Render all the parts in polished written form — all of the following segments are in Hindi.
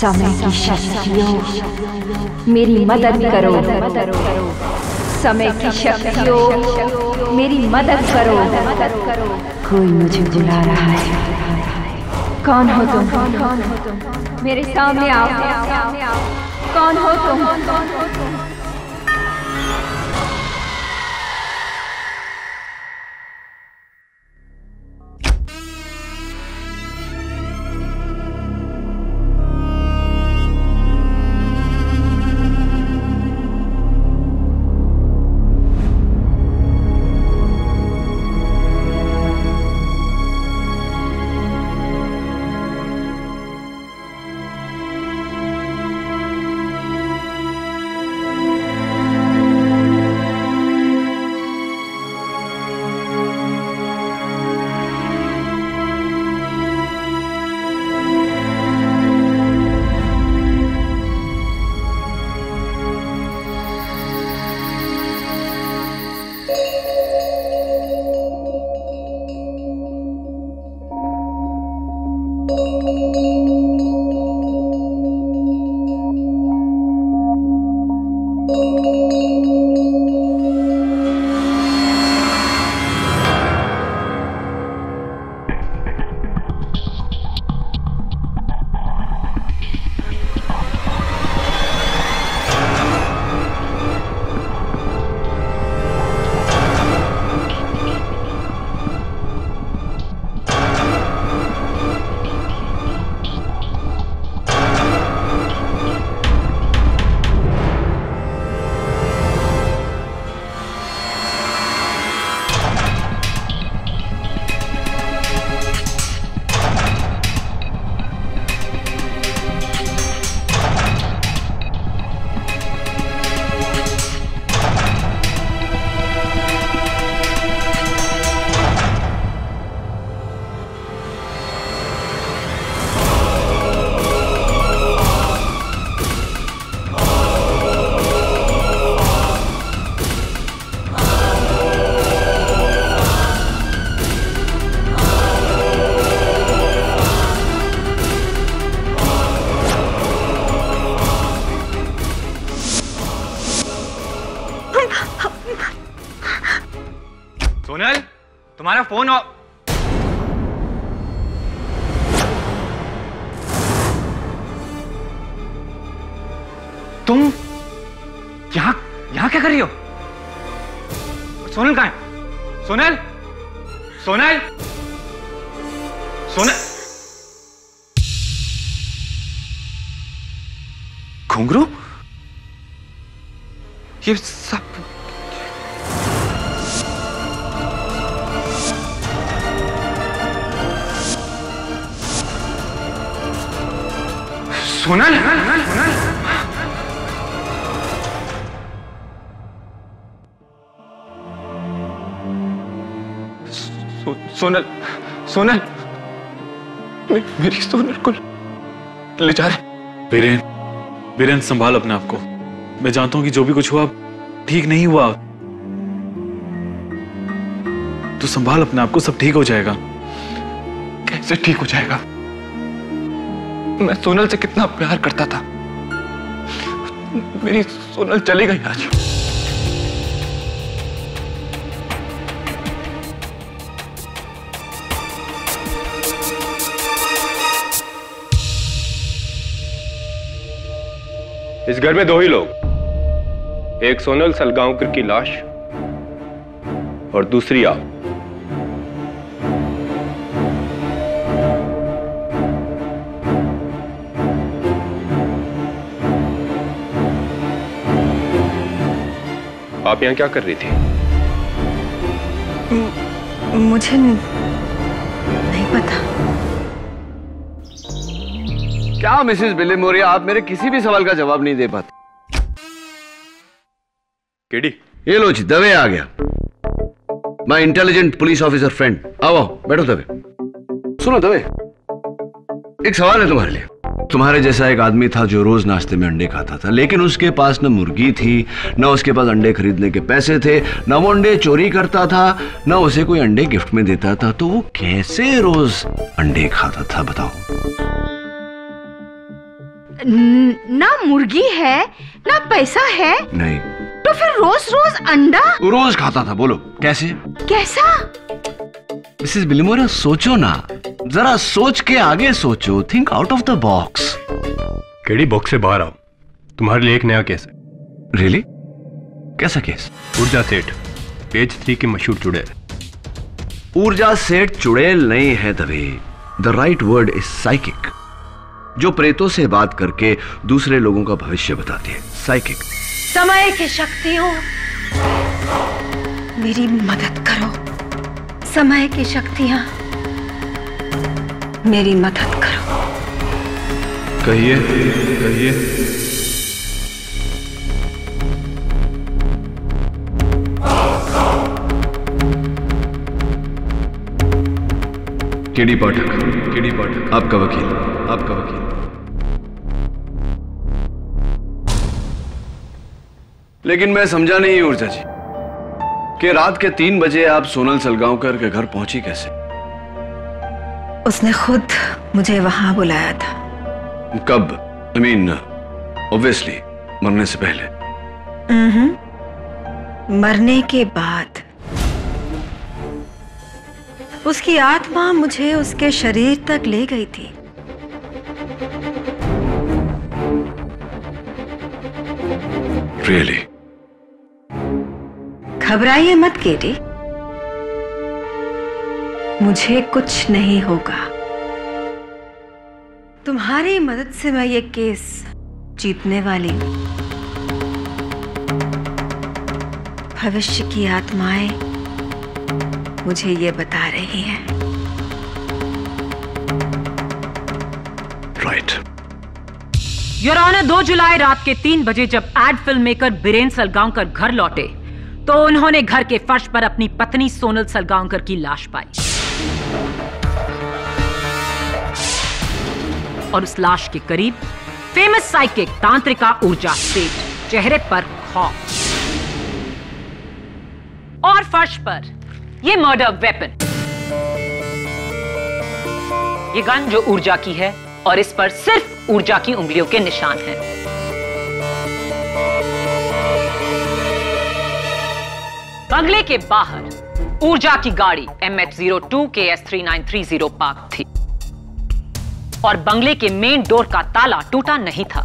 समय की शक्तियों मेरी मदद करो, समय की शक्तियों मेरी मदद करो। कोई मुझे बुला रहा है। कौन हो तुम? मेरे सामने आओ। कौन हो तुम? सोनल, तुम्हारा फोन तुम यहाँ क्या कर रही हो? सोनल कहाँ है? सोनल, सोनल, सोनल। घुंघरू? ये सब सोनल, सोनल, सोनल, मेरी सोनल को ले जा रहे। बीरेन, बीरेन संभाल अपने आप को। मैं जानता हूं कि जो भी कुछ हुआ ठीक नहीं हुआ। तू संभाल अपने आप को, सब ठीक हो जाएगा। कैसे ठीक हो जाएगा? मैं सोनल से कितना प्यार करता था। मेरी सोनल चली गई आज। इस घर में दो ही लोग, एक सोनल सलगांवकर की लाश और दूसरी आप। आप यहां क्या कर रही थी? मुझे नहीं पता। क्या मिसेस बिलीमोरिया, आप मेरे किसी भी सवाल का जवाब नहीं दे पाते। केडी, ये लो जी, दवे आ गया। My intelligent police officer friend. आओ बैठो दवे। सुनो दवे, एक सवाल है तुम्हारे लिए। तुम्हारे जैसा एक आदमी था जो रोज नाश्ते में अंडे खाता था, लेकिन उसके पास न मुर्गी थी, न उसके पास अंडे खरीदने के पैसे थे, न वो अंडे चोरी करता था, न उसे कोई अंडे गिफ्ट में देता था। तो वो कैसे रोज अंडे खाता था बताओ? ना मुर्गी है ना पैसा है। नहीं। तो फिर रोज रोज अंडा? रोज खाता था। बोलो कैसे? कैसा? मिसेस बिलिमोरा, सोचो ना, जरा सोच के आगे सोचो। Think out of the box. KD box से बाहर आओ, तुम्हारे लिए एक नया केस है। रियली? कैसा केस? ऊर्जा सेठ, पेज 3 के मशहूर चुड़ैल। ऊर्जा सेठ चुड़ैल नहीं है Dave. The right word is psychic, जो प्रेतों से बात करके दूसरे लोगों का भविष्य बताती है। साइकिक। समय की शक्तियों, मेरी मदद करो। समय की शक्तियां, मेरी मदद करो। कहिए कहिए। केडी पाठक, आपका वकील। लेकिन मैं समझा नहीं ऊर्जा जी कि रात के 3 बजे आप सोनल सलगांवकर के घर पहुंची कैसे? उसने खुद मुझे वहां बुलाया था। कब? I mean, obviously, मरने से पहले। मरने के बाद उसकी आत्मा मुझे उसके शरीर तक ले गई थी। Really? घबराइए मत केडी, मुझे कुछ नहीं होगा। तुम्हारी मदद से मैं ये केस जीतने वाली हूं। भविष्य की आत्माएं मुझे ये बता रही हैं। राइट। योर ऑनर, 2 जुलाई रात के 3 बजे जब ad film maker Biren Salgaonkar घर लौटे तो उन्होंने घर के फर्श पर अपनी पत्नी सोनल सलगांवकर की लाश पाई और उस लाश के करीब फेमस साइकिक तांत्रिका ऊर्जा सेठ, चेहरे पर खौफ, और फर्श पर ये मर्डर वेपन, ये गन जो ऊर्जा की है और इस पर सिर्फ ऊर्जा की उंगलियों के निशान हैं। बंगले के बाहर ऊर्जा की गाड़ी MH02 KS 3930 पार्क थी और बंगले के मेन डोर का ताला टूटा नहीं था,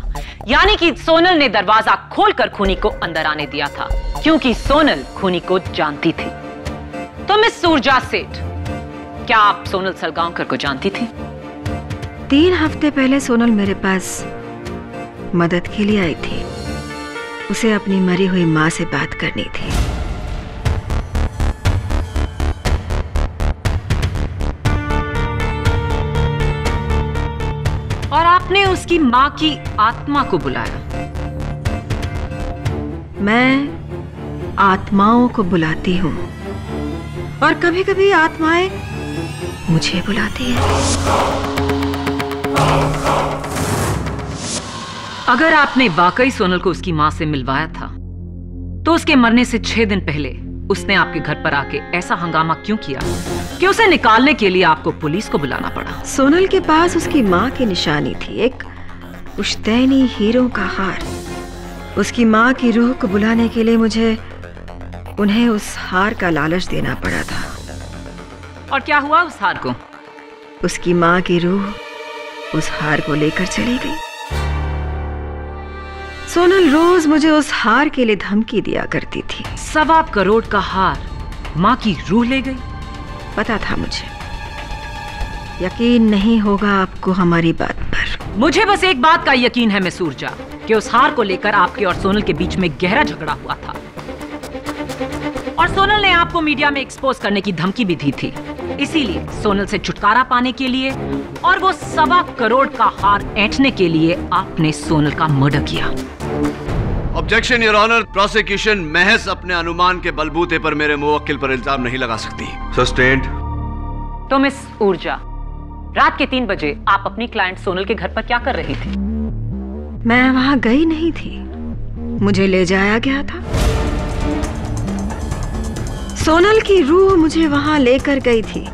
यानी कि सोनल ने दरवाजा खोलकर खूनी को अंदर आने दिया था, क्योंकि सोनल खूनी को जानती थी। तो मिस ऊर्जा सेठ, क्या आप सोनल सलगांवकर को जानती थी? 3 हफ्ते पहले सोनल मेरे पास मदद के लिए आई थी। उसे अपनी मरी हुई मां से बात करनी थी। और आपने उसकी मां की आत्मा को बुलाया। मैं आत्माओं को बुलाती हूं और कभी-कभी आत्माएं मुझे बुलाती हैं। अगर आपने वाकई सोनल को उसकी मां से मिलवाया था, तो उसके मरने से 6 दिन पहले उसने आपके घर पर आके ऐसा हंगामा क्यों किया कि उसे निकालने के लिए आपको पुलिस को बुलाना पड़ा? सोनल के पास उसकी मां की निशानी थी, एक पुश्तैनी हीरों का हार। उसकी मां की रूह को बुलाने के लिए मुझे उन्हें उस हार का लालच देना पड़ा था। और क्या हुआ उस हार को? उसकी मां की रूह उस हार को लेकर चली गई। सोनल रोज मुझे उस हार के लिए धमकी दिया करती थी। 1.25 करोड़ का हार मां की रूह ले गई? पता था मुझे। यकीन नहीं होगा आपको हमारी बात पर। मुझे बस एक बात का यकीन है मिस ऊर्जा, कि उस हार को लेकर आपके और सोनल के बीच में गहरा झगड़ा हुआ था और सोनल ने आपको मीडिया में एक्सपोज करने की धमकी भी दी थी। इसीलिए सोनल से छुटकारा पाने के लिए और वो 1.25 करोड़ का हार ऐंठने के लिए आपने सोनल का मर्डर किया। ऑब्जेक्शन योर ऑनर, प्रोसिक्यूशन महज अपने अनुमान के बलबूते पर मेरे मुवक्किल पर इल्जाम नहीं लगा सकती। सस्टेन्ड। तो मिस ऊर्जा, रात के 3 बजे आप अपनी क्लाइंट सोनल के घर पर क्या कर रही थी? मैं वहां गई नहीं थी, मुझे ले जाया गया था। सोनल की रूह मुझे वहां लेकर गई थी।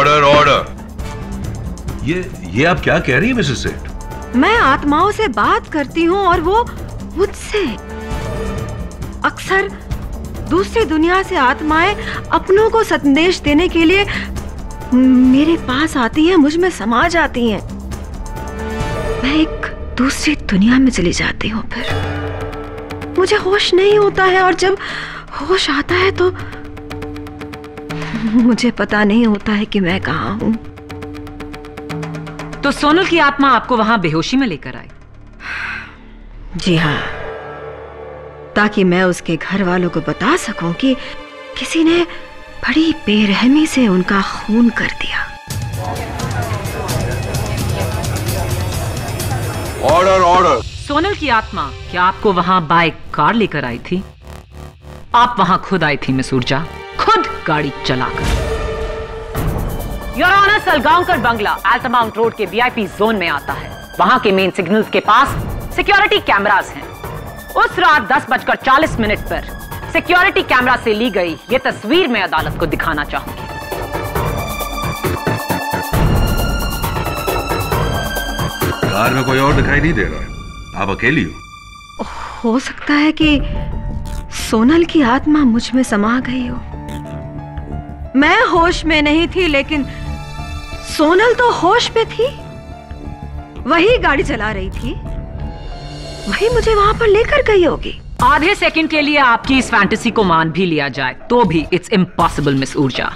Order order. ये आप क्या कह रही है मिसेस सेठ? मैं आत्माओं से बात करती हूँ और वो मुझसे। अक्सर दूसरी दुनिया से आत्माएं अपनों को संदेश देने के लिए मेरे पास आती हैं, मुझ में समा जाती हैं। मैं एक दूसरी दुनिया में चली जाती हूँ, फिर मुझे होश नहीं होता है और जब होश आता है तो मुझे पता नहीं होता है कि मैं कहाँ हूँ। तो सोनल की आत्मा आपको वहां बेहोशी में लेकर आई? जी हाँ, ताकि मैं उसके घर वालों को बता सकूं कि किसी ने बड़ी बेरहमी से उनका खून कर दिया। Order order. सोनल की आत्मा क्या आपको वहां बाय कार लेकर आई थी? आप वहां खुद आई थी मिस ऊर्जा, खुद गाड़ी चलाकर। योर ऑनर, सलगांवकर बंगला अल्टामाउंट रोड के वीआईपी जोन में आता है। वहां के मेन सिग्नल्स के पास सिक्योरिटी कैमरास हैं। उस रात 10:40 पर सिक्योरिटी कैमरा से ली गई ये तस्वीर मैं अदालत को दिखाना चाहूंगी। कार में कोई और दिखाई नहीं दे रहा है, आप अकेली हो सकता है कि सोनल की आत्मा मुझ में समा गई हो। मैं होश में नहीं थी, लेकिन सोनल तो होश में थी। वही गाड़ी चला रही थी, वही मुझे वहां पर लेकर गई होगी। आधे सेकंड के लिए आपकी इस फैंटेसी को मान भी लिया जाए तो भी इट्स इम्पॉसिबल मिस ऊर्जा,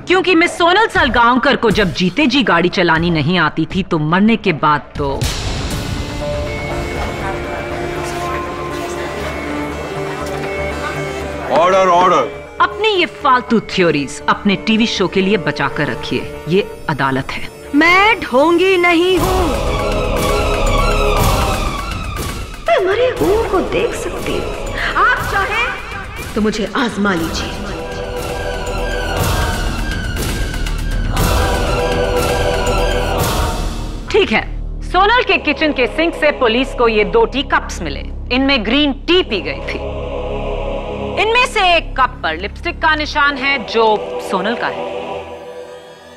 क्योंकि मिस सोनल सलगांवकर को जब जीते जी गाड़ी चलानी नहीं आती थी तो मरने के बाद तो ऑर्डर ऑर्डर। अपनी ये फालतू थ्योरीज अपने टीवी शो के लिए बचा कर रखिए, ये अदालत है। मैं ढोंगी नहीं हूँ, मैं मरे हुओं को देख सकती हूँ। आप चाहें तो मुझे आजमा लीजिए। ठीक है, सोनल के किचन के सिंक से पुलिस को ये 2 टी कप्स मिले। इनमें ग्रीन टी पी गई थी। इनमें से एक कप पर लिपस्टिक का निशान है जो सोनल का है,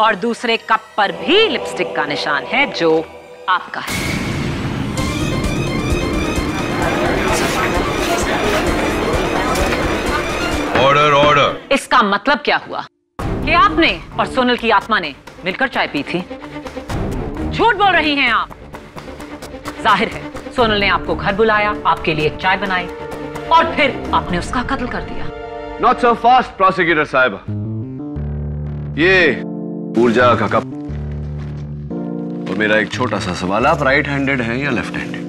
और दूसरे कप पर भी लिपस्टिक का निशान है जो आपका है। Order order. इसका मतलब क्या हुआ कि आपने और सोनल की आत्मा ने मिलकर चाय पी थी? झूठ बोल रही हैं आप। जाहिर है सोनल ने आपको घर बुलाया, आपके लिए चाय बनाई और फिर आपने उसका कत्ल कर दिया। नॉट सो फास्ट प्रोसिक्यूटर साहिबा। ये ऊर्जा का कप और मेरा एक छोटा सा सवाल, आप राइट हैंडेड हैं या लेफ्ट हैंडेड?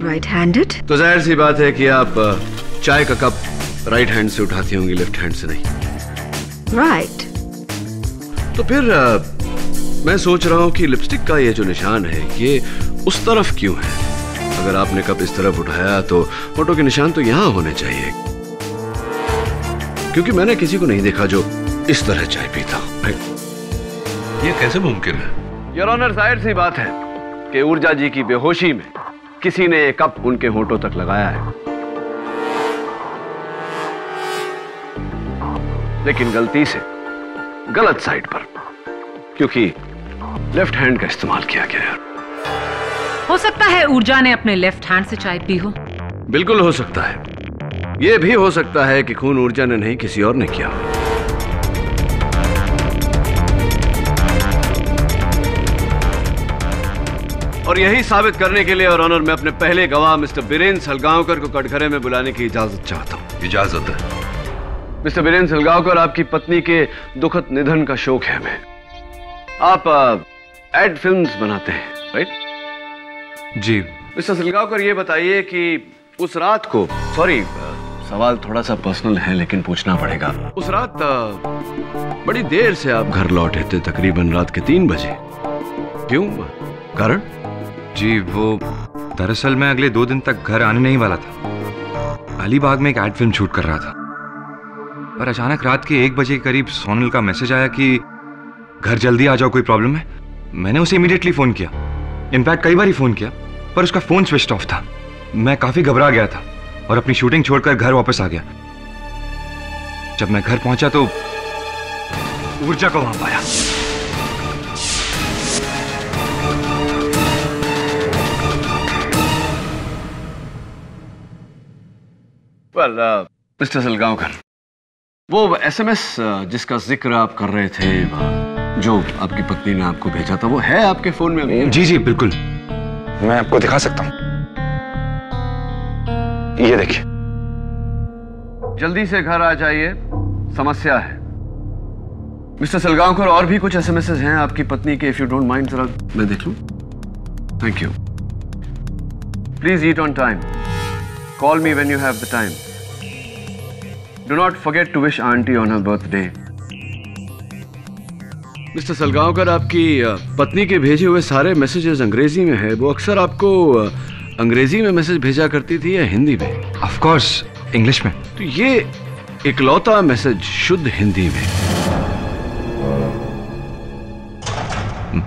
Right handed. तो जाहिर सी बात है कि आप चाय का कप राइट हैंड से उठाती होंगी, लेफ्ट हैंड से नहीं। राइट। तो फिर मैं सोच रहा हूं कि लिपस्टिक का ये जो निशान है ये उस तरफ क्यों है? अगर आपने कप इस तरफ उठाया तो फोटो के निशान तो यहां होने चाहिए, क्योंकि मैंने किसी को नहीं देखा जो इस तरह चाय पीता। ये कैसे मुमकिन है? योर ऑनर, जाहिर सी बात है कि ऊर्जा जी की बेहोशी में किसी ने एक कप उनके होठों तक लगाया है, लेकिन गलती से गलत साइड पर, क्योंकि लेफ्ट हैंड का इस्तेमाल किया गया है। हो सकता है ऊर्जा ने अपने लेफ्ट हैंड से चाय पी हो। बिल्कुल हो सकता है। यह भी हो सकता है कि खून ऊर्जा ने नहीं किसी और ने किया। और यही साबित करने के लिए और ऑनर, मैं अपने पहले गवाह मिस्टर बीरेन सलगांवकर को कटघरे में बुलाने की इजाजत चाहता हूं। इजाजत है। मिस्टर बीरेन सलगांवकर, आपकी पत्नी के दुखद निधन का शोक है हमें। आप एड फिल्म्स बनाते हैं, राइट? जी। मिस्टर सलगांवकर, ये बताइए कि उस रात को, सॉरी सवाल थोड़ा सा पर्सनल है लेकिन पूछना पड़ेगा, उस रात बड़ी देर से आप घर लौटे थे, तकरीबन रात के 3 बजे। क्यों? कारण? जी, वो दरअसल मैं अगले 2 दिन तक घर आने नहीं वाला था। अलीबाग में एक एड फिल्म शूट कर रहा था, पर अचानक रात के 1 बजे के करीब सोनल का मैसेज आया कि घर जल्दी आ जाओ, कोई प्रॉब्लम है। मैंने उसे इमीडिएटली फोन किया, इनफैक्ट कई बार ही फोन किया, पर उसका फोन स्विच ऑफ था। मैं काफी घबरा गया था और अपनी शूटिंग छोड़कर घर वापस आ गया। जब मैं घर पहुंचा तो ऊर्जा को वहां पाया। वेल मिस्टर सलगांवकर, वो एसएमएस जिसका जिक्र आप कर रहे थे, जो आपकी पत्नी ने आपको भेजा था, वो है आपके फोन में? जी जी बिल्कुल। मैं आपको दिखा सकता हूं, ये देखिए। जल्दी से घर आ जाइए, समस्या है। मिस्टर सलगांवकर, और भी कुछ एसएमएस हैं आपकी पत्नी के, इफ यू डोंट माइंड, जरा मैं देख लूं। Thank you. Please eat on time. Call me when you have the time. Do not forget to wish auntie on her birthday. Mister Salgaonkar, आपकी पत्नी के भेजे हुए सारे मैसेजेस अंग्रेजी में है। वो अक्सर आपको अंग्रेजी में मैसेज भेजा करती थी या हिंदी में? ऑफ कोर्स इंग्लिश में। तो ये इकलौता मैसेज शुद्ध हिंदी में।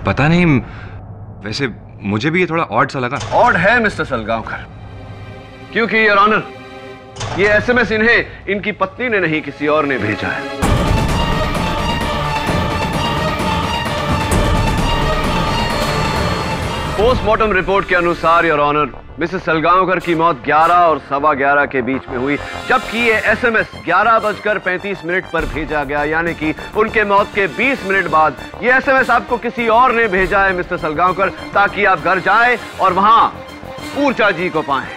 पता नहीं, वैसे मुझे भी ये थोड़ा ऑड सा लगा। ऑड है मिस्टर सलगांवकर, क्योंकि योर ऑनर, ये एसएमएस इन्हें इनकी पत्नी ने नहीं, किसी और ने भेजा है। पोस्टमार्टम रिपोर्ट के अनुसार योर ऑनर, मिसेस सलगांवकर की मौत 11 और 11:15 के बीच में हुई, जबकि ये एसएमएस 11:35 पर भेजा गया, यानी कि उनके मौत के 20 मिनट बाद ये एसएमएस आपको किसी और ने भेजा है मिस्टर सलगांवकर, ताकि आप घर जाएं और वहां ऊर्जा जी को पाएं।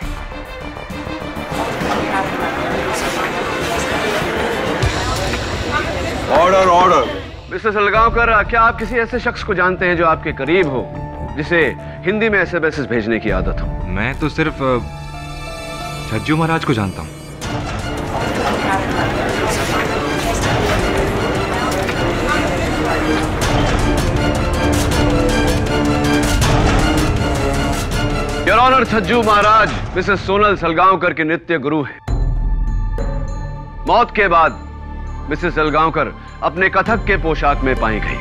Order order. मिस्टर सलगांवकर, क्या आप किसी ऐसे शख्स को जानते हैं जो आपके करीब हो, जिसे हिंदी में एसएमएस भेजने की आदत हो? मैं तो सिर्फ छज्जू महाराज को जानता हूं। Your honour, Chhajju Maharaj Mrs Sonal Salgaonkar के नृत्य गुरु हैं। मौत के बाद मिसेस सलगांवकर अपने कथक के पोशाक में पाई गई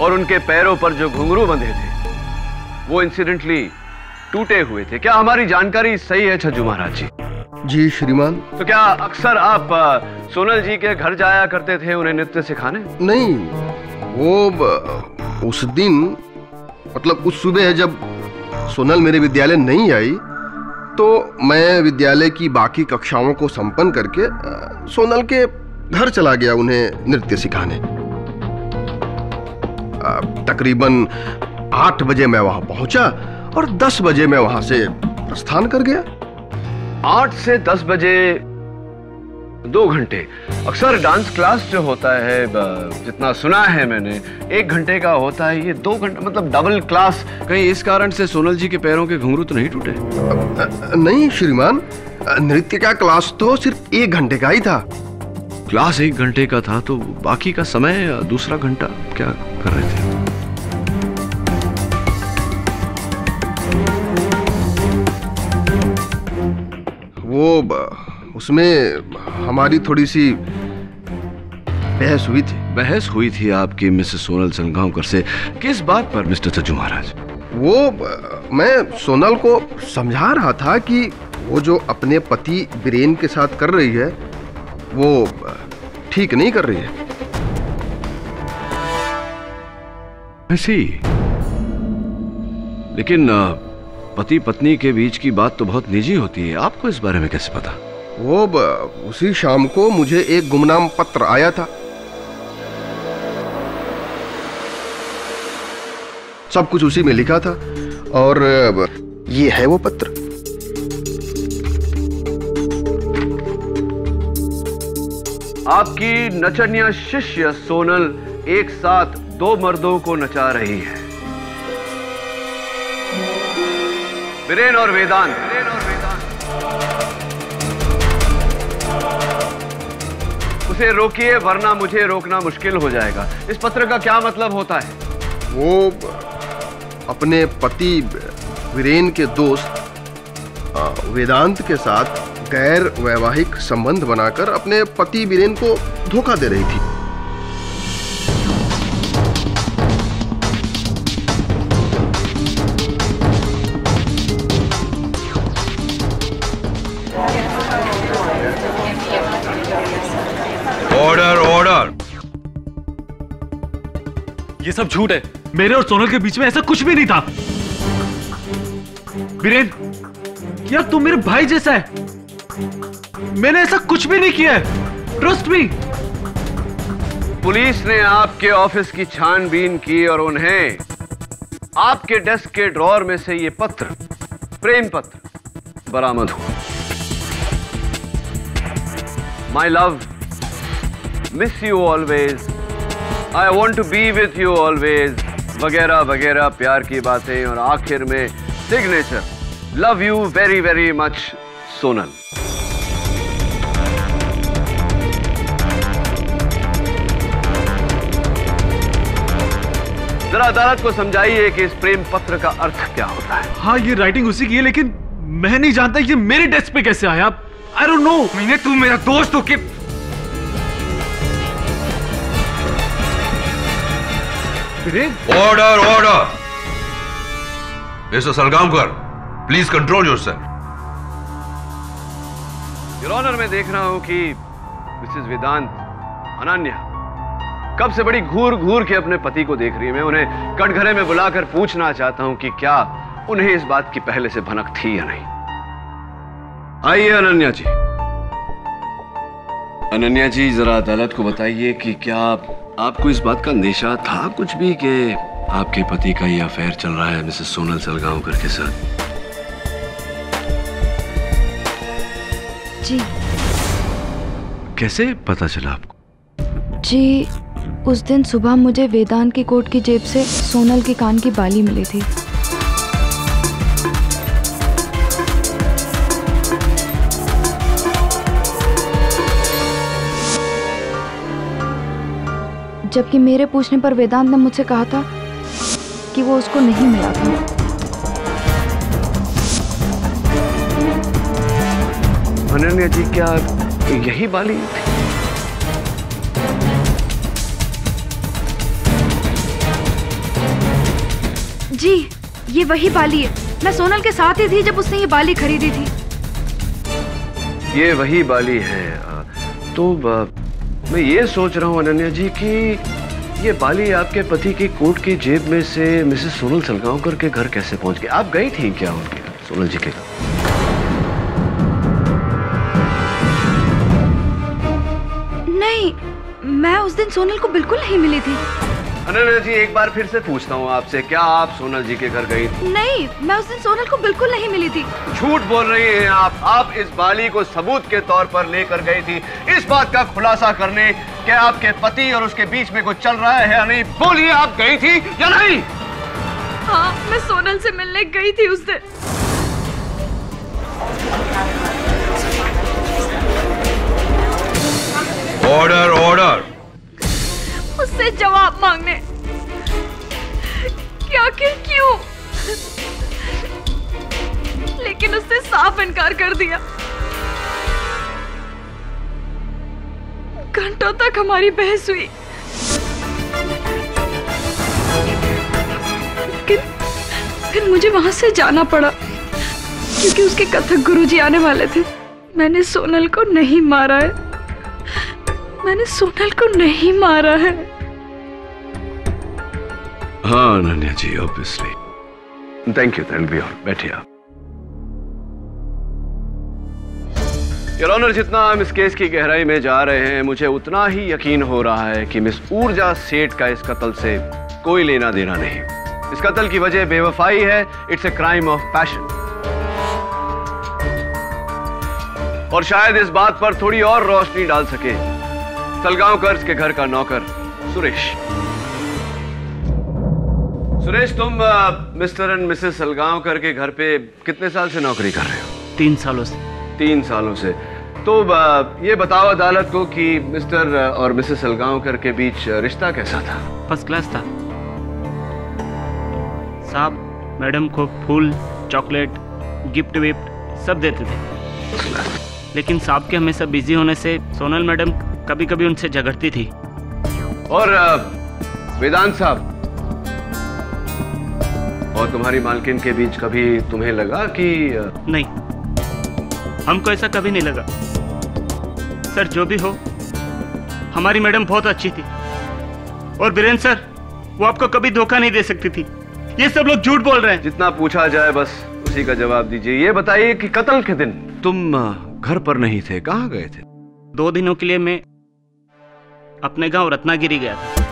और उनके पैरों पर जो घुंघरू बंधे थे वो इंसिडेंटली टूटे हुए थे। क्या हमारी जानकारी सही है छज्जू महाराज जी? जी श्रीमान। तो क्या अक्सर आप सोनल जी के घर जाया करते थे उन्हें नृत्य सिखाने? नहीं, वो उस दिन, मतलब उस सुबह जब सोनल मेरे विद्यालय नहीं आई, तो मैं विद्यालय की बाकी कक्षाओं को संपन्न करके सोनल के घर चला गया उन्हें नृत्य सिखाने। तकरीबन 8 बजे मैं वहां पहुंचा और 10 बजे मैं वहां से प्रस्थान कर गया। 8 से 10 बजे 2 घंटे। अक्सर डांस क्लास जो होता है, जितना सुना है मैंने, 1 घंटे का होता है, ये 2 घंटे, मतलब डबल क्लास। कहीं इस कारण से सोनल जी के पैरों के घुंघरू तो नहीं टूटे? नहीं श्रीमान, नृत्य का क्लास तो सिर्फ 1 घंटे का ही था। क्लास 1 घंटे का था, तो बाकी का समय दूसरा घंटा क्या कर रहे थे? वो उसमें हमारी थोड़ी सी बहस हुई थी। बहस हुई थी आपकी मिसेस सोनल सलगांवकर से? किस बात पर मिस्टर छज्जू महाराज? वो मैं सोनल को समझा रहा था कि वो जो अपने पति बीरेन के साथ कर रही है वो ठीक नहीं कर रही है। ऐसी, लेकिन पति पत्नी के बीच की बात तो बहुत निजी होती है, आपको इस बारे में कैसे पता? वो उसी शाम को मुझे एक गुमनाम पत्र आया था। सब कुछ उसी में लिखा था और ये है वो पत्र। आपकी नचनिया शिष्य सोनल एक साथ 2 मर्दों को नचा रही है, बीरेन और वेदांत। उसे रोकिए, वरना मुझे रोकना मुश्किल हो जाएगा। इस पत्र का क्या मतलब होता है? वो अपने पति बीरेन के दोस्त वेदांत के साथ गैर वैवाहिक संबंध बनाकर अपने पति बीरेन को धोखा दे रही थी। Order order. सब झूठ है। मेरे और सोनल के बीच में ऐसा कुछ भी नहीं था। बीरेन, यार तुम मेरे भाई जैसा है, मैंने ऐसा कुछ भी नहीं किया है, ट्रस्ट मी। पुलिस ने आपके ऑफिस की छानबीन की और उन्हें आपके डेस्क के ड्रॉर में से ये पत्र, प्रेम पत्र, बरामद हुआ। My love, miss you always, I want to be with you always, वगैरह वगैरह प्यार की बातें, और आखिर में signature, love you very very much Sonal. जरा अदालत को समझाइए कि इस प्रेम पत्र का अर्थ क्या होता है। हाँ, ये राइटिंग उसी की है, लेकिन मैं नहीं जानता ये मेरे डेस्क पे कैसे आया। I don't know. मैंने, तू मेरा दोस्त हो कि order order. Mr Salgaonkar, please control yourself. Your honour, मैं देख रहा हूं कि मिसेस वेदांत, अनन्या कब से बड़ी घूर घूर के अपने पति को देख रही है। मैं उन्हें कटघरे में बुलाकर पूछना चाहता हूं कि क्या उन्हें इस बात की पहले से भनक थी या नहीं। आइए अनन्या जी। अनन्या जी, जरा अदालत को बताइए कि क्या आपको इस बात का अंदेशा था कुछ भी कि आपके पति का ये अफेयर चल रहा है मिसेस सोनल सलगांवकर के साथ? जी। कैसे पता चला आपको? जी, उस दिन सुबह मुझे वेदांत की कोट की जेब से सोनल के कान की बाली मिली थी। जबकि मेरे पूछने पर वेदांत ने मुझसे कहा था कि वो उसको नहीं मिला था। अनन्या जी, क्या यही बाली थी? जी, ये वही बाली है। मैं सोनल के साथ ही थी जब उसने ये बाली खरीदी थी। ये वही बाली है। तो मैं ये सोच रहा हूँ अनन्या जी कि ये बाली आपके पति की कोट की जेब में से मिसेस सोनल सलगांवकर के घर कैसे पहुंच गई? आप गई थी क्या उनके सोनल जी के घर? नहीं, मैं उस दिन सोनल को बिल्कुल नहीं मिली थी। अनन्या जी, एक बार फिर से पूछता हूँ आपसे, क्या आप सोनल जी के घर गई थी? नहीं, मैं उस दिन सोनल को बिल्कुल नहीं मिली थी। झूठ बोल रही हैं आप। आप इस बाली को सबूत के तौर पर लेकर गई थी इस बात का खुलासा करने कि आपके पति और उसके बीच में कुछ चल रहा है या नहीं। बोलिए, आप गई थी या नहीं? हाँ, मैं सोनल से मिलने गई थी उस दिन। Order order. उससे जवाब मांगने कि आखिर क्यों, लेकिन उसने साफ इनकार कर दिया। घंटों तक हमारी बहस हुई, लेकिन फिर मुझे वहां से जाना पड़ा क्योंकि उसके कथक गुरुजी आने वाले थे। मैंने सोनल को नहीं मारा है, मैंने सोनल को नहीं मारा है। हाँ Ananya ji, obviously. Thank you, that be all. बैठिए आप। योर ऑनर, जितना हम इस केस की गहराई में जा रहे हैं, मुझे उतना ही यकीन हो रहा है कि मिस ऊर्जा सेठ का इस कत्ल से कोई लेना देना नहीं। इस कत्ल की वजह बेवफाई है। It's a crime of passion. और शायद इस बात पर थोड़ी और रोशनी डाल सके सलगांवकर के घर का नौकर सुरेश। सुरेश, तुम मिस्टर एंड मिसेस सलगांवकर के घर पे कितने साल से नौकरी कर रहे हो? 3 सालों से। 3 सालों से। तो ये बताओ अदालत को कि मिस्टर और मिसेस सलगांवकर के बीच रिश्ता कैसा था? फर्स्ट क्लास था साहब। मैडम को फूल, चॉकलेट, गिफ्ट विफ्ट सब देते थे, लेकिन साहब के हमेशा बिजी होने से सोनल मैडम कभी कभी उनसे झगड़ती थी। और वेदांत साहब और तुम्हारी मालकिन के बीच कभी तुम्हें लगा कि? नहीं, हमको ऐसा कभी नहीं लगा सर। जो भी हो, हमारी मैडम बहुत अच्छी थी। और बीरेन सर, वो आपको कभी धोखा नहीं दे सकती थी। ये सब लोग झूठ बोल रहे हैं। जितना पूछा जाए बस उसी का जवाब दीजिए। ये बताइए कि कत्ल के दिन तुम घर पर नहीं थे, कहाँ गए थे? 2 दिनों के लिए मैं अपने गांव रत्नागिरी गया था।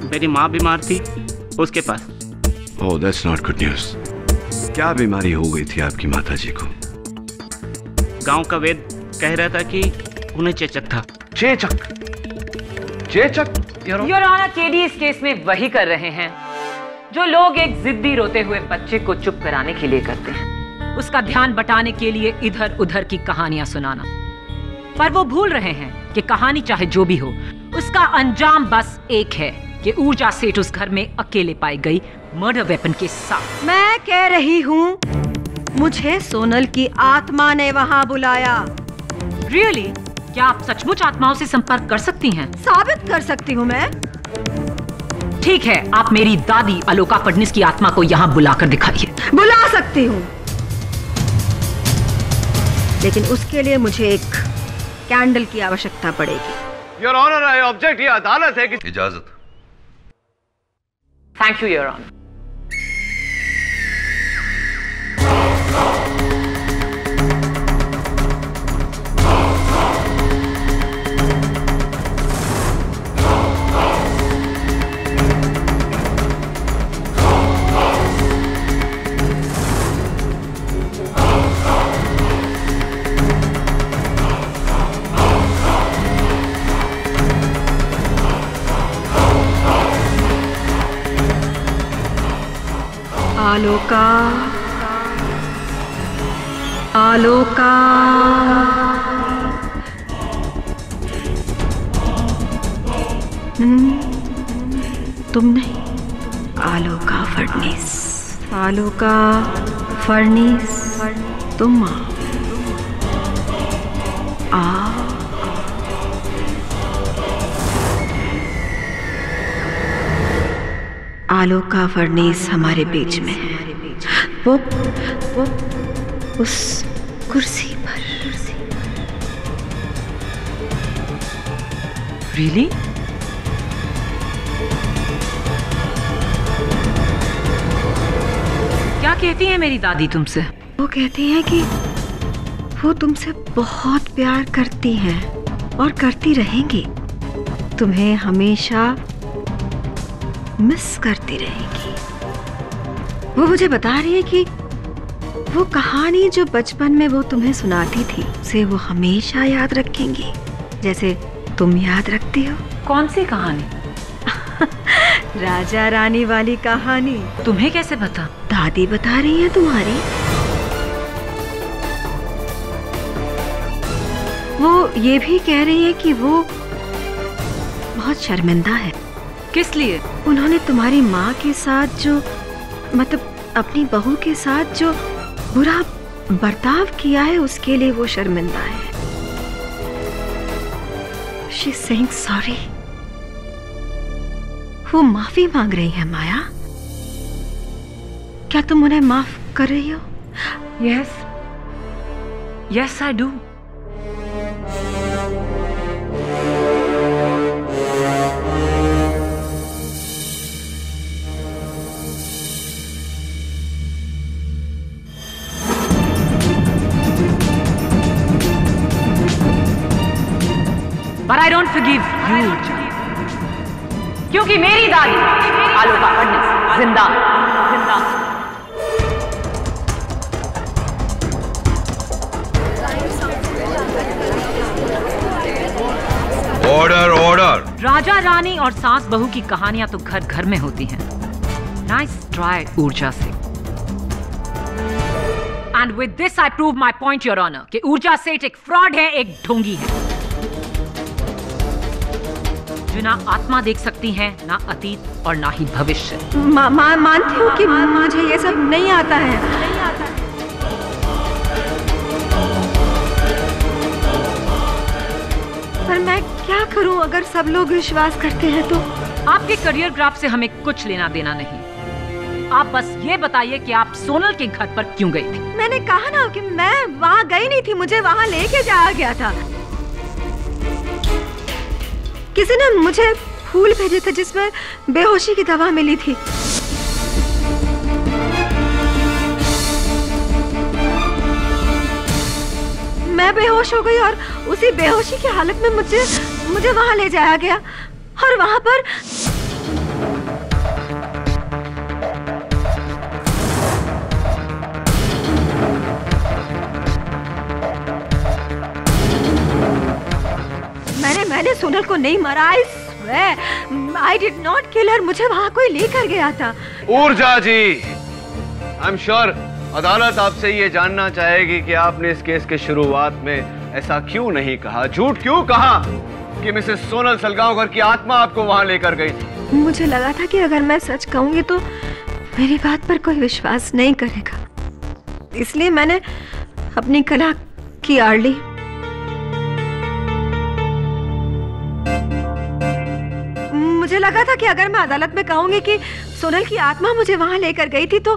मेरी माँ बीमार थी, उसके पास। ओह, दैट्स नॉट गुड न्यूज़। क्या बीमारी हो गई थी आपकी माताजी को? गांव का वेद कह रहा था कि उन्हें चेचक था। चेचक? चेचक? योर ऑनर, केडी इस केस में वही कर रहे हैं जो लोग एक जिद्दी रोते हुए बच्चे को चुप कराने के लिए करते हैं, उसका ध्यान बटाने के लिए इधर उधर की कहानियां सुनाना। पर वो भूल रहे हैं कि कहानी चाहे जो भी हो, उसका अंजाम बस एक है कि ऊर्जा सेठ उस घर में अकेले पाई गई मर्डर वेपन के साथ। मैं कह रही हूँ, मुझे सोनल की आत्मा ने वहाँ बुलाया। रियली? क्या आप सचमुच आत्माओं से संपर्क कर सकती हैं? साबित कर सकती हूँ मैं। ठीक है, आप मेरी दादी अलोका फडणीस की आत्मा को यहाँ बुलाकर दिखाइए। बुला सकती हूँ, लेकिन उसके लिए मुझे एक कैंडल की आवश्यकता पड़ेगी। Your honour, I object. ये अदालत है कि इजाजत। Thank you your honour. Aloka, Aloka, तुम नहीं, आलोका फडणीस। आलोका फडणीस, तुम आओ। आलोका फडणीस हमारे बीच में है। वो उस कुर्सी पर। रियली? क्या कहती है मेरी दादी तुमसे? वो कहती है कि वो तुमसे बहुत प्यार करती हैं और करती रहेंगी। तुम्हें हमेशा मिस करती रहेगी। वो मुझे बता रही है कि वो कहानी जो बचपन में वो तुम्हें सुनाती थी, उसे वो हमेशा याद रखेंगी, जैसे तुम याद रखती हो। कौन सी कहानी? राजा रानी वाली कहानी। तुम्हें कैसे पता? दादी बता रही है तुम्हारी। वो ये भी कह रही है कि वो बहुत शर्मिंदा है। किस लिए? उन्होंने तुम्हारी माँ के साथ जो, मतलब अपनी बहू के साथ जो बुरा बर्ताव किया है, उसके लिए वो शर्मिंदा है। She is saying sorry. वो माफी मांग रही है। माया, क्या तुम उन्हें माफ कर रही हो? Yes. Yes, I do. But I don't forgive you, क्योंकि मेरी दादी आलोका फडणीस जिंदा जिंदा। Order order. राजा रानी और सास बहू की कहानियां तो घर घर में होती हैं। नाइस ट्राई ऊर्जा से। And with this I prove my point your honour कि ऊर्जा सेठ एक फ्रॉड है, एक ढोंगी है जो ना आत्मा देख सकती हैं, ना अतीत और ना ही भविष्य। मानती हूँ कि मुझे ये सब नहीं आता है। पर मैं क्या करूँ अगर सब लोग विश्वास करते हैं तो? आपके करियर ग्राफ से हमें कुछ लेना देना नहीं। आप बस ये बताइए कि आप सोनल के घर पर क्यों गई थी? मैंने कहा ना कि मैं वहाँ गई नहीं थी, मुझे वहाँ लेके जाया गया था। किसी ने मुझे फूल भेजे थे जिसमें बेहोशी की दवा मिली थी। मैं बेहोश हो गई और उसी बेहोशी की हालत में मुझे वहां ले जाया गया और वहां पर मैंने सोनल को नहीं मारा। I did not kill her। मुझे वहां कोई लेकर गया था। ऊर्जा जी, आई एम श्योर अदालत आपसे ये जानना चाहेगी कि आपने इस केस के शुरुआत में ऐसा क्यों नहीं कहा, झूठ क्यों कहा कि मिसेस सोनल सलगांवकर की आत्मा आपको वहां लेकर गई थी। मुझे लगा था कि अगर मैं सच कहूंगी तो मेरी बात पर कोई विश्वास नहीं करेगा, इसलिए मैंने अपनी कला की आड़ ली। मुझे लगा था कि अगर मैं अदालत में कहूंगी कि सोनल की आत्मा मुझे वहां लेकर गई थी तो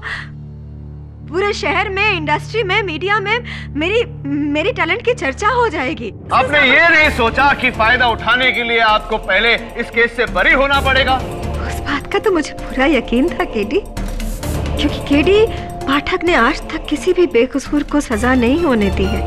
पूरे शहर में, इंडस्ट्री में, मीडिया में मेरी टैलेंट की चर्चा हो जाएगी। आपने ये नहीं सोचा कि फायदा उठाने के लिए आपको पहले इस केस से बरी होना पड़ेगा? उस बात का तो मुझे पूरा यकीन था केडी, क्योंकि केडी पाठक ने आज तक किसी भी बेकसूर को सजा नहीं होने दी है।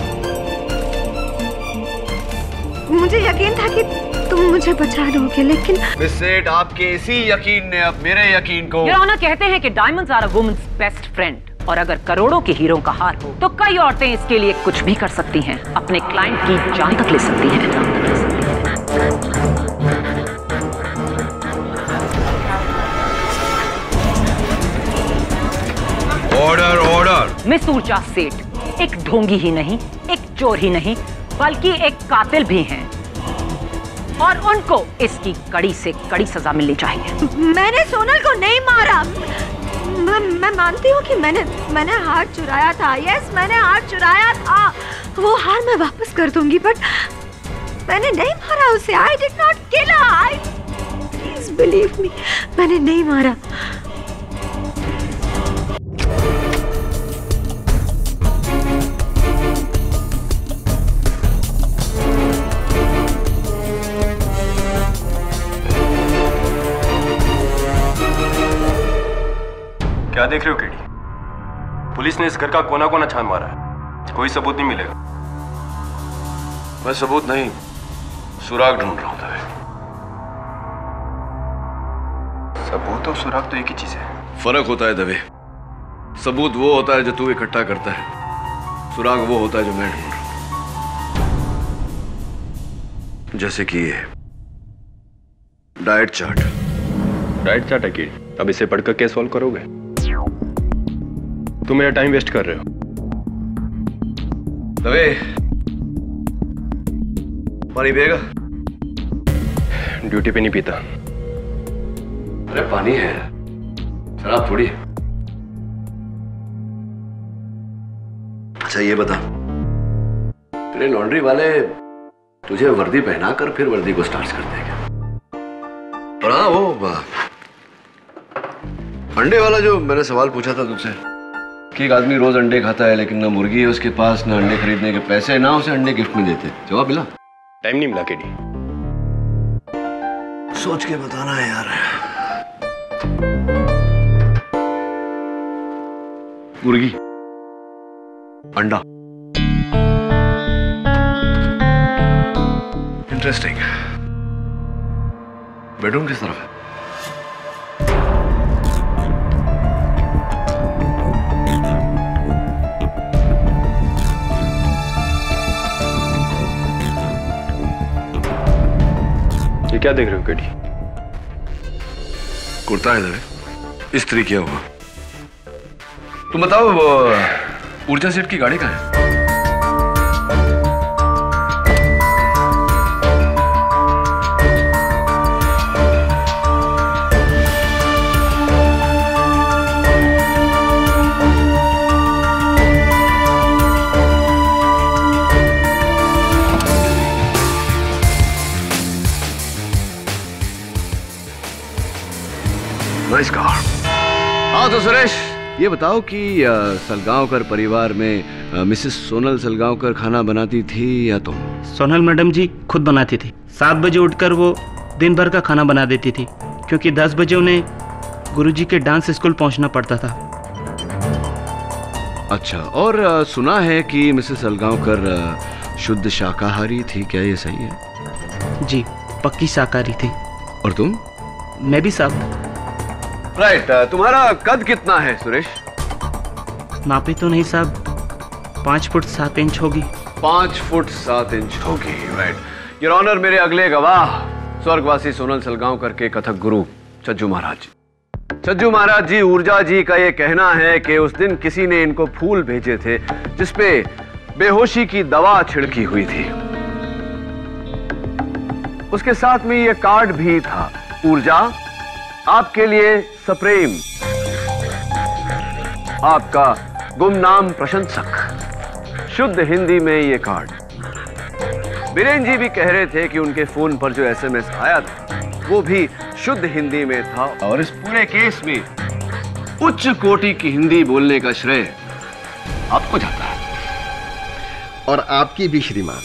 मुझे यकीन था कि तुम मुझे बचा लोगे, लेकिन मिस सेठ, आपके इसी यकीन ने अब मेरे यकीन को। योर ऑनर, कहते हैं कि diamonds are a woman's best friend, और अगर करोड़ों के हीरो का हार हो तो कई औरतें इसके लिए कुछ भी कर सकती हैं, अपने क्लाइंट की जान तक ले सकती हैं। Order order. मिस ऊर्जा सेठ एक ढोंगी ही नहीं, एक चोर ही नहीं, बल्कि एक कातिल भी हैं, और उनको इसकी कड़ी से कड़ी सजा मिलनी चाहिए। मैंने सोनल को नहीं मारा। मैं मानती हूँ कि मैंने हार चुराया था। यस, मैंने हार चुराया था। वो हार मैं वापस कर दूंगी, बट मैंने नहीं मारा उसे। I did not kill her। Please believe me, मैंने नहीं मारा। क्या देख रहे हो केडी? पुलिस ने इस घर का कोना कोना छान मारा है, कोई सबूत नहीं मिलेगा। मैं सबूत नहीं, सुराग ढूंढ रहा हूं। सबूत और सुराग तो एक ही चीज है। फर्क होता है दवे। सबूत वो होता है जो तू इकट्ठा करता है, सुराग वो होता है जो मैं ढूंढ रहा हूं। जैसे कि ये डाइट चार्ट। डाइट चार्ट है केडी? अब इसे पढ़कर क्या सॉल्व करोगे? तुम मेरा टाइम वेस्ट कर रहे हो। दवे, पानी पिएगा? ड्यूटी पे नहीं पीता। अरे पानी है, शराब थोड़ी है। अच्छा ये बता, तेरे लॉन्ड्री वाले तुझे वर्दी पहनाकर फिर वर्दी को स्टार्च करते हैं क्या? और हाँ, वो अंडे वाला जो मैंने सवाल पूछा था तुझसे कि एक आदमी रोज अंडे खाता है लेकिन ना मुर्गी है उसके पास, ना अंडे खरीदने के पैसे, ना उसे अंडे गिफ्ट में देते, जवाब मिला? टाइम नहीं मिला केडी। सोच के बताना है यार। मुर्गी, अंडा, इंटरेस्टिंग। बेडरूम किस तरफ है? ये क्या देख रहे हो केडी? कुर्ता है दवे, इस्त्री किया हुआ। तुम बताओ, वो ऊर्जा सेठ की गाड़ी कहाँ है? Nice car. हाँ तो सुरेश, ये बताओ कि सलगांवकर परिवार में मिसेस सोनल सलगांवकर खाना बनाती थी या तुम? सोनल मैडम जी खुद बनाती थी। 7 बजे उठकर वो दिन भर का खाना बना देती थी, क्योंकि 10 बजे उन्हें गुरुजी के डांस स्कूल पहुंचना पड़ता था। अच्छा, और सुना है कि मिसेस अलगांवकर शुद्ध शाकाहारी थी, क्या ये सही है? जी, पक्की शाकाहारी थी। और तुम? मैं भी साहब। राइट। तुम्हारा कद कितना है सुरेश? नापी तो नहीं साहब, 5 फुट 7 इंच होगी। 5 फुट 7 इंच होगी। राइट योर ऑनर, मेरे अगले गवाह स्वर्गवासी सोनल सलगांवकर के कथक गुरु छज्जू महाराज। छज्जू महाराज जी, ऊर्जा जी का ये कहना है कि उस दिन किसी ने इनको फूल भेजे थे जिसपे बेहोशी की दवा छिड़की हुई थी। उसके साथ में ये कार्ड भी था, ऊर्जा आपके लिए सप्रेम, आपका गुमनाम प्रशंसक। शुद्ध हिंदी में ये कार्ड। बीरेन जी भी कह रहे थे कि उनके फोन पर जो एसएमएस आया था वो भी शुद्ध हिंदी में था, और इस पूरे केस में उच्च कोटि की हिंदी बोलने का श्रेय आपको जाता है। और आपकी भी श्रीमान।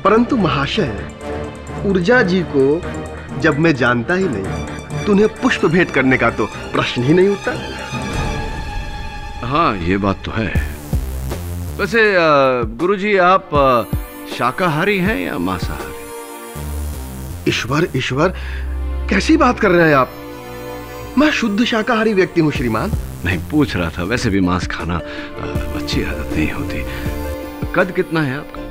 परंतु महाशय, ऊर्जा जी को जब मैं जानता ही नहीं तो उन्हें पुष्प भेंट करने का तो प्रश्न ही नहीं उठता। हाँ, ये बात तो है। वैसे गुरुजी, आप शाकाहारी हैं या मांसाहारी? ईश्वर ईश्वर, कैसी बात कर रहे हैं आप? मैं शुद्ध शाकाहारी व्यक्ति हूँ श्रीमान। नहीं, पूछ रहा था, वैसे भी मांस खाना अच्छी आदत नहीं होती। कद कितना है आपका?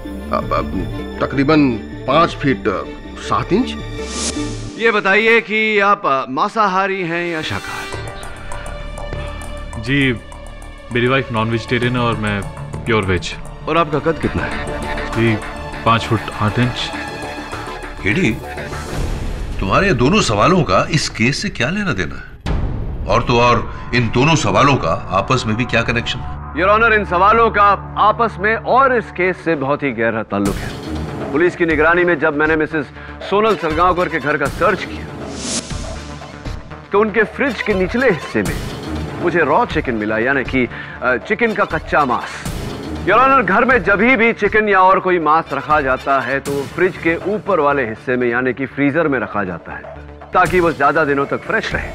तकरीबन 5 फीट 7 इंच। ये बताइए कि आप मांसाहारी हैं या शाकाहारी? जी, मेरी वाइफ नॉन वेजिटेरियन है और मैं प्योर वेज। और आपका कद कितना है? जी, 5 फुट 8 इंच। केडी, तुम्हारे दोनों सवालों का इस केस से क्या लेना देना है? और तो और इन दोनों सवालों का आपस में भी क्या कनेक्शन है? योर ऑनर, इन सवालों का आपस में और इस केस से बहुत ही गहरा ताल्लुक है। पुलिस की निगरानी में जब मैंने मिसेस सोनल सलगांवकर के घर का सर्च किया तो उनके फ्रिज के निचले हिस्से में मुझे रॉ चिकन मिला, यानी कि चिकन का कच्चा मांस। योर ऑनर, घर में जब भी चिकन या और कोई मांस रखा जाता है तो फ्रिज के ऊपर वाले हिस्से में, यानी कि फ्रीजर में रखा जाता है ताकि वो ज्यादा दिनों तक फ्रेश रहे।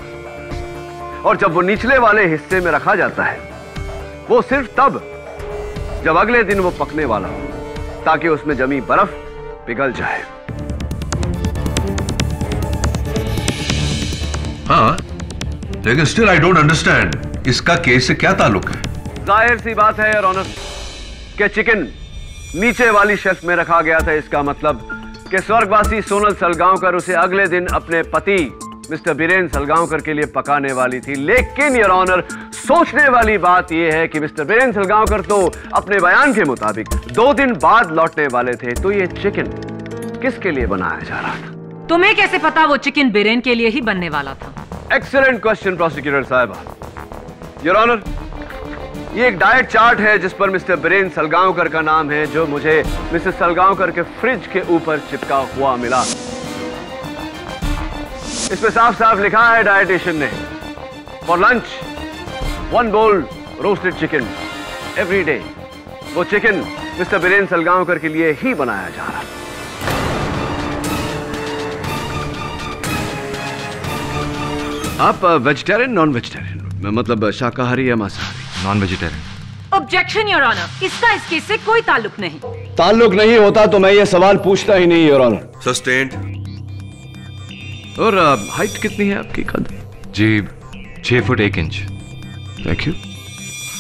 और जब वो निचले वाले हिस्से में रखा जाता है वो सिर्फ तब जब अगले दिन वो पकने वाला हो, ताकि उसमें जमी बर्फ पिघल जाए। हाँ, लेकिन स्टिल आई डोंट अंडरस्टैंड, इसका केस से क्या ताल्लुक है? जाहिर सी बात है योर ऑनर कि चिकन नीचे वाली शेल्फ में रखा गया था। इसका मतलब कि स्वर्गवासी सोनल सलगांवकर उसे अगले दिन अपने पति मिस्टर बीरेन सलगांवकर के लिए पकाने वाली थी। लेकिन योर ऑनर, सोचने वाली बात यह है कि मिस्टर बीरेन सलगांवकर तो अपने बयान के मुताबिक 2 दिन बाद लौटने वाले थे, तो ये चिकन किसके लिए बनाया जा रहा था? तुम्हें कैसे पता वो चिकन बीरेन के लिए ही बनने वाला था? एक्सीलेंट क्वेश्चन प्रोसिक्यूटर साहबा। योर ऑनर, ये एक डाइट चार्ट है जिस पर मिस्टर बीरेन सलगांवकर का नाम है, जो मुझे मिसेस सलगांवकर के फ्रिज के ऊपर चिपका हुआ मिला। इसमें साफ साफ लिखा है डाइटिशियन ने, for lunch 1 bowl roasted chicken every day. वो चिकन मिस्टर बीरेन सलगांवकर के लिए ही बनाया जा रहा। आप वेजिटेरियन नॉन वेजिटेरियन, मतलब शाकाहारी या मांसाहारी? Non vegetarian. Objection your honour, इसका इस केस से कोई ताल्लुक नहीं। ताल्लुक नहीं होता तो मैं ये सवाल पूछता ही नहीं योर ऑनर। सस्टेन्ड। और हाइट कितनी है आपकी? कद? जी, 6 फुट 1 इंच। Thank you.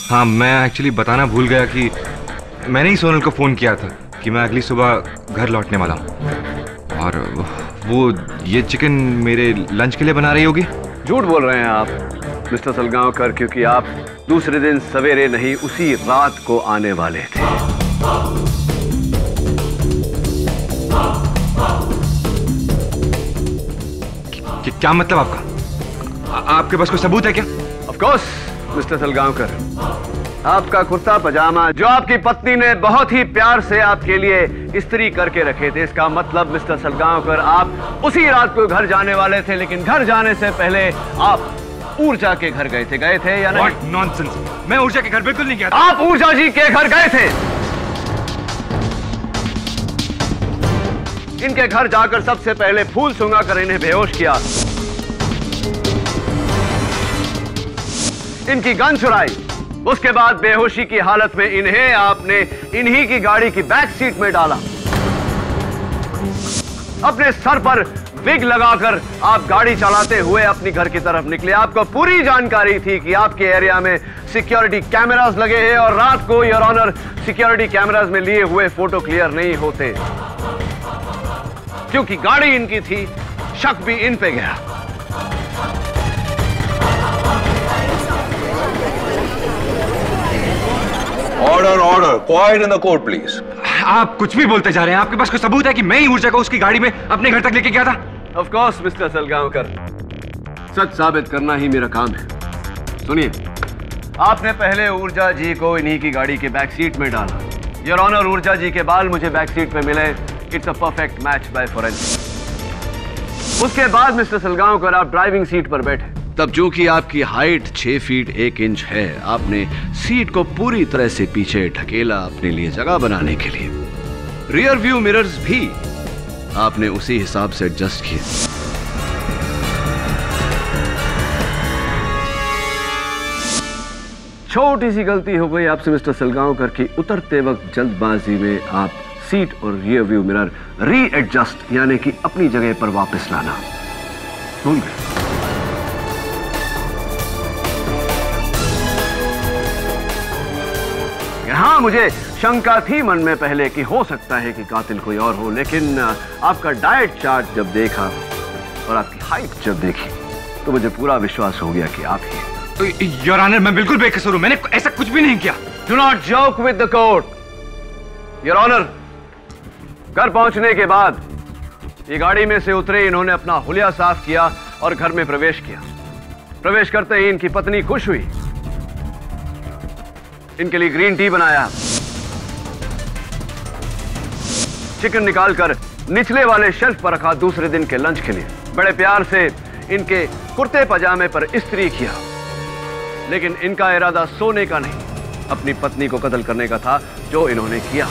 हाँ, मैं एक्चुअली बताना भूल गया कि मैंने ही सोनल को फोन किया था कि मैं अगली सुबह घर लौटने वाला हूँ, और वो ये चिकन मेरे लंच के लिए बना रही होगी। झूठ बोल रहे हैं आप मिस्टर सलगांवकर, क्योंकि आप दूसरे दिन सवेरे नहीं, उसी रात को आने वाले थे। क्या मतलब आपका? आपके पास कोई सबूत है क्या? ऑफ कोर्स मिस्टर सलगांवकर, आपका कुर्ता पजामा जो आपकी पत्नी ने बहुत ही प्यार से आपके लिए इस्त्री करके रखे थे, इसका मतलब मिस्टर सलगांवकर आप उसी रात को घर जाने वाले थे, लेकिन घर जाने से पहले आप ऊर्जा के घर गए थे या नहीं? What nonsense! मैं ऊर्जा के घर बिल्कुल नहीं गया था। आप ऊर्जा जी के घर गए थे। इनके घर जाकर सबसे पहले फूल सूंघा कर इन्हें बेहोश किया, इनकी गन चुराई, उसके बाद बेहोशी की हालत में इन्हें आपने इन्हीं की गाड़ी की बैक सीट में डाला। अपने सर पर विग लगाकर आप गाड़ी चलाते हुए अपनी घर की तरफ निकले। आपको पूरी जानकारी थी कि आपके एरिया में सिक्योरिटी कैमरास लगे हैं और रात को योर ऑनर सिक्योरिटी कैमरास में लिए हुए फोटो क्लियर नहीं होते। क्योंकि गाड़ी इनकी थी, शक भी इन पे गया। Order order, quite in the court please. आप कुछ भी बोलते जा रहे हैं। आपके पास कोई सबूत है कि मैं ही ऊर्जा को उसकी गाड़ी में अपने घर तक लेके गया था? ऑफ कोर्स मिस्टर सलगांवकर, सच साबित करना ही मेरा काम है। सुनिए, आपने पहले ऊर्जा जी को इन्हीं की गाड़ी के बैक सीट में डाला। योर ऑनर, ऊर्जा जी के बाल मुझे बैक सीट पे मिले। It's a perfect match by forensic. उसके बाद मिस्टर सलगांवकर आप ड्राइविंग सीट पर बैठे। तब जो कि आपकी हाइट 6 फीट 1 इंच है, आपने सीट को पूरी तरह से पीछे ढकेला अपने लिए जगह बनाने के लिए। रियर व्यू मिरर्स भी आपने उसी हिसाब से एडजस्ट किए। छोटी सी गलती हो गई आपसे मिस्टर सलगांवकर की, उतरते वक्त जल्दबाजी में आप सीट और रियर व्यू मिरर रीएडजस्ट यानी कि अपनी जगह पर वापस लाना भूल गए। हाँ, मुझे शंका थी मन में पहले कि हो सकता है कि कातिल कोई और हो, लेकिन आपका डाइट चार्ट जब देखा और आपकी हाइट जब देखी तो मुझे पूरा विश्वास हो गया कि आप ही। योर ऑनर, मैं बिल्कुल बेकसूर हूं। मैंने ऐसा कुछ भी नहीं किया। Do not joke with the court. Your honour, घर पहुंचने के बाद ये गाड़ी में से उतरे, इन्होंने अपना हुलिया साफ किया और घर में प्रवेश किया। प्रवेश करते ही इनकी पत्नी खुश हुई, इनके लिए ग्रीन टी बनाया, चिकन निकालकर निचले वाले शेल्फ पर रखा दूसरे दिन के लंच के लिए। बड़े प्यार से इनके कुर्ते पजामे पर इस्त्री किया। लेकिन इनका इरादा सोने का नहीं, अपनी पत्नी को कत्ल करने का था, जो इन्होंने किया।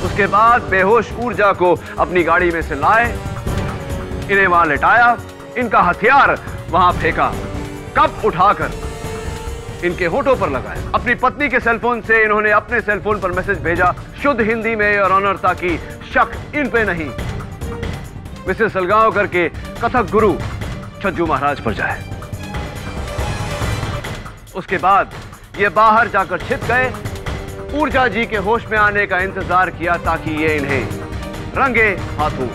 उसके बाद बेहोश ऊर्जा को अपनी गाड़ी में से लाए, इन्हें वहां लेटाया, इनका हथियार वहां फेंका, कप उठाकर इनके होठों पर लगाया। अपनी पत्नी के सेलफोन से इन्होंने अपने सेलफोन पर मैसेज भेजा, शुद्ध हिंदी में, योर ऑनर, ताकि शक इन पे नहीं, मिस्टर सलगांवकर के कथक गुरु छज्जू महाराज पर जाए। उसके बाद ये बाहर जाकर छिप गए, ऊर्जा जी के होश में आने का इंतजार किया ताकि ये इन्हें रंगे हाथों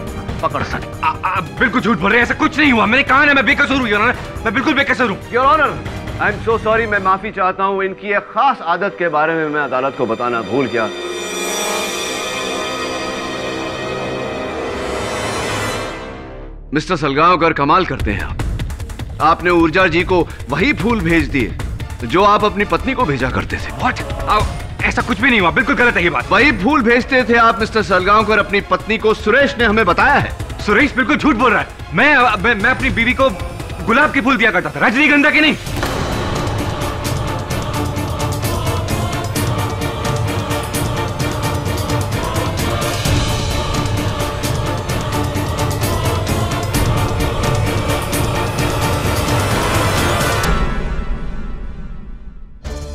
पकड़ सके। बिल्कुल झूठ बोल रहे हैं, ऐसा कुछ नहीं हुआ। मैंने कहा ना, मैं बेकसूर हूं योर ऑनर, मैं बिल्कुल बेकसूर हूं। Your honour, I am so sorry, मैं माफी चाहता हूं। इनकी एक खास आदत के बारे में मैं अदालत को बताना भूल गया। मिस्टर सलगांवकर, कमाल करते हैं आप। आपने ऊर्जा जी को वही फूल भेज दिए जो आप अपनी पत्नी को भेजा करते थे। What? ऐसा कुछ भी नहीं हुआ, बिल्कुल गलत है ये बात। वही फूल भेजते थे आप मिस्टर सलगांवकर अपनी पत्नी को। सुरेश ने हमें बताया है। सुरेश बिल्कुल झूठ बोल रहा है। मैं अपनी बीवी को गुलाब के फूल दिया करता था, रजनीगंधा के नहीं।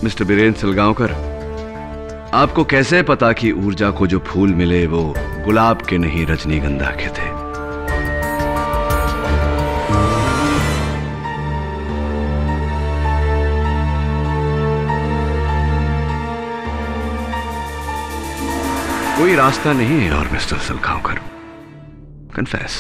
मिस्टर बीरेंद्र सलगांवकर, आपको कैसे पता कि ऊर्जा को जो फूल मिले वो गुलाब के नहीं रजनीगंधा के थे? कोई रास्ता नहीं है और मिस्टर सलगांवकर, कन्फेस।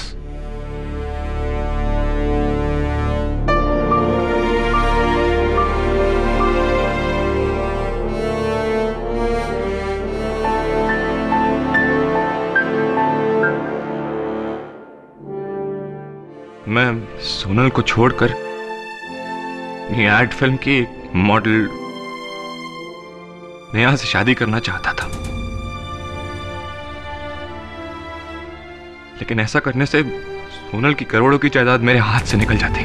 मैं सोनल को छोड़कर एड फिल्म की मॉडल नेहा से शादी करना चाहता था, लेकिन ऐसा करने से सोनल की करोड़ों की जायदाद मेरे हाथ से निकल जाती।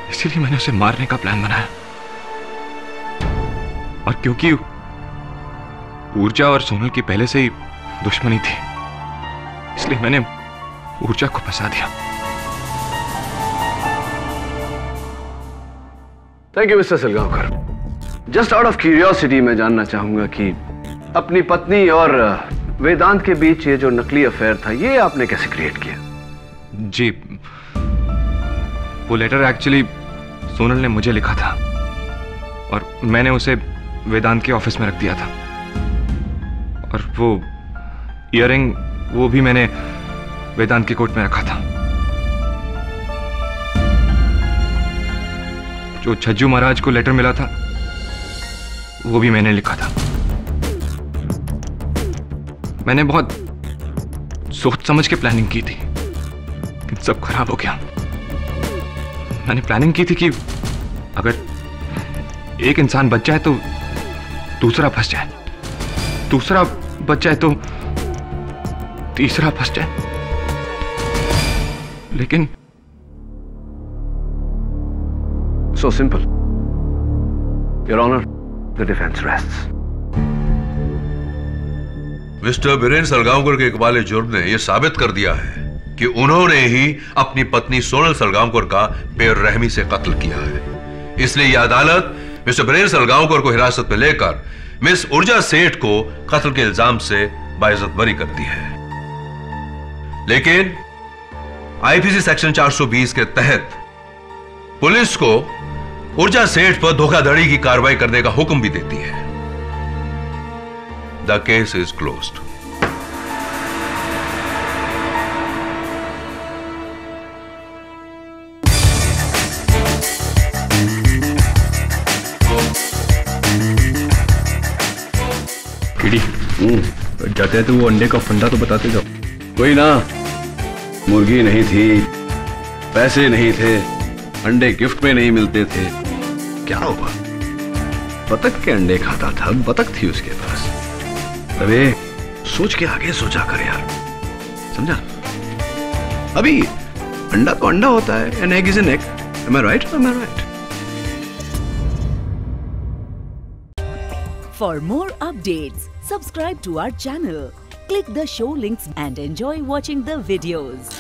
इसीलिए मैंने उसे मारने का प्लान बनाया। और क्योंकि ऊर्जा और सोनल की पहले से ही दुश्मनी थी, इसलिए मैंने ऊर्जा को फंसा दिया। Thank you mister Salgaonkar. Just out of curiosity मैं जानना चाहूंगा कि अपनी पत्नी और वेदांत के बीच ये जो नकली अफेयर था, ये आपने कैसे क्रिएट किया? जी, वो लेटर एक्चुअली सोनल ने मुझे लिखा था और मैंने उसे वेदांत के ऑफिस में रख दिया था। और वो इयररिंग, वो भी मैंने वेदांत के कोट में रखा था। जो छज्जू महाराज को लेटर मिला था, वो भी मैंने लिखा था। मैंने बहुत सोच समझ के प्लानिंग की थी, लेकिन सब खराब हो गया। मैंने प्लानिंग की थी कि अगर एक इंसान बच जाए तो दूसरा फंस जाए, दूसरा बच जाए तो तीसरा फंस जाए। लेकिन So simple. Your Honor, the defense rests. Mister Biren Salgaonkar के इकबाल जुर्म ने यह साबित कर दिया है कि उन्होंने ही अपनी पत्नी सोनल सलगांवकर का बेरहमी से कत्ल किया है। इसलिए यह अदालत मिस्टर बीरेन सलगांवकर को हिरासत में लेकर मिस ऊर्जा सेठ को कत्ल के इल्जाम से बाइज्जत बरी करती है। लेकिन आईपीसी सेक्शन 420 के तहत पुलिस को ऊर्जा सेठ पर धोखाधड़ी की कार्रवाई करने का हुक्म भी देती है। The case is closed. जाते हैं तो वो अंडे का फंडा तो बताते जाओ। कोई ना, मुर्गी नहीं थी, पैसे नहीं थे, अंडे गिफ्ट में नहीं मिलते थे, क्या हुआ? बतख के अंडे खाता था, बतख थी उसके पास। अबे सोच के आगे सोचा कर यार, समझा? अभी अंडा तो अंडा होता है, an egg is an egg. Am I right? Am I right? For more updates, subscribe to our channel, click the show links and enjoy watching the videos.